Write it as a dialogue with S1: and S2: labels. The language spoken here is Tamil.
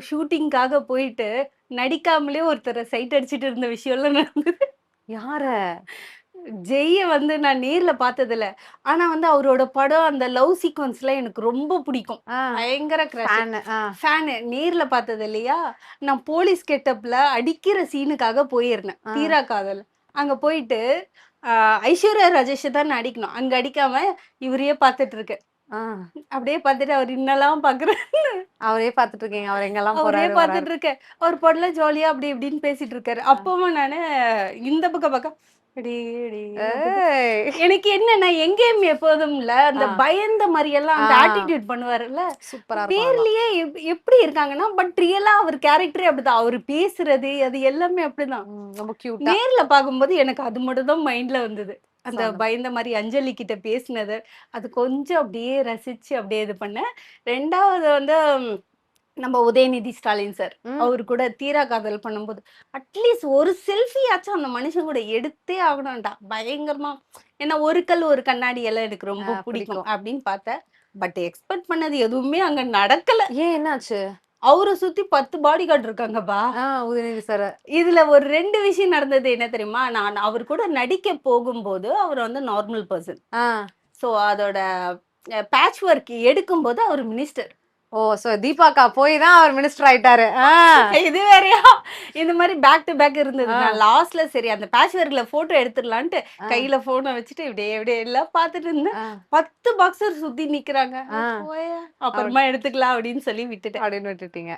S1: ஷூட்டிங்காக போயிட்டு நடிக்காமலே ஒருத்தர சைட் அடிச்சுட்டு இருந்த விஷயம்லாம் நடந்தது.
S2: யார?
S1: ஜெய்ய வந்து நான் நேர்ல பார்த்ததில்ல. ஆனா வந்து அவரோட படம் அந்த லவ் சீக்வென்ஸ்லாம் எனக்கு ரொம்ப பிடிக்கும்.
S2: ஆ.
S1: பயங்கர கிரஷ்.
S2: ஃபேனு. ஆ.
S1: ஃபேனு. நேர்ல பார்த்தது இல்லையா? நான் போலீஸ் கெட்டப்ல அடிக்கிற சீனுக்காக போயிருந்தேன்.
S2: ஆ.
S1: தீரா காதல். அங்க போயிட்டு ஐஸ்வர்யா ராஜேஷ தான் நான் அடிக்கணும். அங்க அடிக்காம இவரையே பார்த்துட்டு இருக்கேன்.
S2: ஆ.
S1: அப்படியே பார்த்துட்டு அவர் என்னலாம் பார்க்குறாரு.
S2: அவரே பார்த்துட்டு இருக்கீங்க. அவர் எங்கெல்லாம்
S1: அவரே
S2: போறாரு, வராரு.
S1: பார்த்துட்டு இருக்கேன். அவர் பாட்டுல ஜாலியா அப்படி இப்படின்னு பேசிட்டு இருக்காரு. அப்பவும் நானு இந்த பக்கம் பக்கம் அடி அடி அப்படி
S2: ஏய்!
S1: எனக்கு என்னன்னா எங்கேயும் எப்போதும்ல அந்த
S2: ஆ.
S1: பயந்த மாதிரி எல்லாம் அந்த
S2: ஆ.
S1: ஆட்டிடியூட் பண்ணுவாருல்ல.
S2: சூப்பரா இருக்கும் அதெல்லாம்.
S1: நேர்லயே எப்படி இருக்காங்கன்னா, பட் ரியலா அவர் கேரக்டரே அப்படிதான். அவரு பேசுறது அது எல்லாமே அப்படிதான்.
S2: ரொம்ப கியூட்டா.
S1: நேர்ல பார்க்கும்போது எனக்கு அது மட்டும் தான் மைண்ட்ல வந்தது. அந்த
S2: சொன்ன
S1: பயந்த மாரி அஞ்சலி கிட்ட பேசினது. அது கொஞ்சம் அப்படியே ரசிச்சு அப்படியே இது பண்ணேன். 2வது வந்து நம்ம உதயநிதி ஸ்டாலின் சார்.
S2: ம்.
S1: அவரு கூட தீரா காதல் பண்ணும்போது, அட்லீஸ்ட் ஒரு செல்ஃபியாச்சும் அந்த மனுஷன் கூட எடுத்தே ஆகணும்டா. பயங்கரமா ஏன்னா ஒரு கல் ஒரு கண்ணாடி எல்லாம் எனக்கு ரொம்ப பிடிக்கும்
S2: பிடிக்கும்.
S1: அப்படின்னு பார்த்தேன். பட் எக்ஸ்பெக்ட் பண்ணது எதுவுமே அங்க நடக்கல.
S2: ஏன் என்னாச்சு?
S1: அவர சுத்தி 10 பாடி கார்ட் இருக்காங்கப்பா.
S2: உதயநிதி சார்.
S1: இதுல ஒரு 2 விஷயம் நடந்தது என்ன தெரியுமா? நான் அவர் கூட நடிக்க போகும்போது, அவர் வந்து நார்மல் பெர்சன்.
S2: ஆ.
S1: ஸோ அதோட பேட்ச் ஒர்க் எடுக்கும்போது அவர் மினிஸ்டர்.
S2: ஓ! சோ தீபாக்கா போய் தான் அவர் மினிஸ்டர் ஆயிட்டாரு.
S1: இது வேறயா? இந்த மாரி பேக் டு பேக் இருந்தது.
S2: ஆ.
S1: நான் லாஸ்ட்ல சரி அந்த பேட்ச் ஒர்க்ல ஃபோட்டோ எடுத்துடலான்ட்டு கையில ஃபோன வச்சுட்டு இப்படியே இப்படியே எல்லாம் பார்த்துட்டு இருந்தேன்.
S2: ஆ.
S1: 10 பாக்ஸர் சுத்தி நிக்கிறாங்க.
S2: ஆ.
S1: போயா அப்புறமா எடுத்துக்கலாம் அப்படின்னு சொல்லி விட்டுட்டேன்.
S2: அப்படின்னு விட்டுட்டீங்க.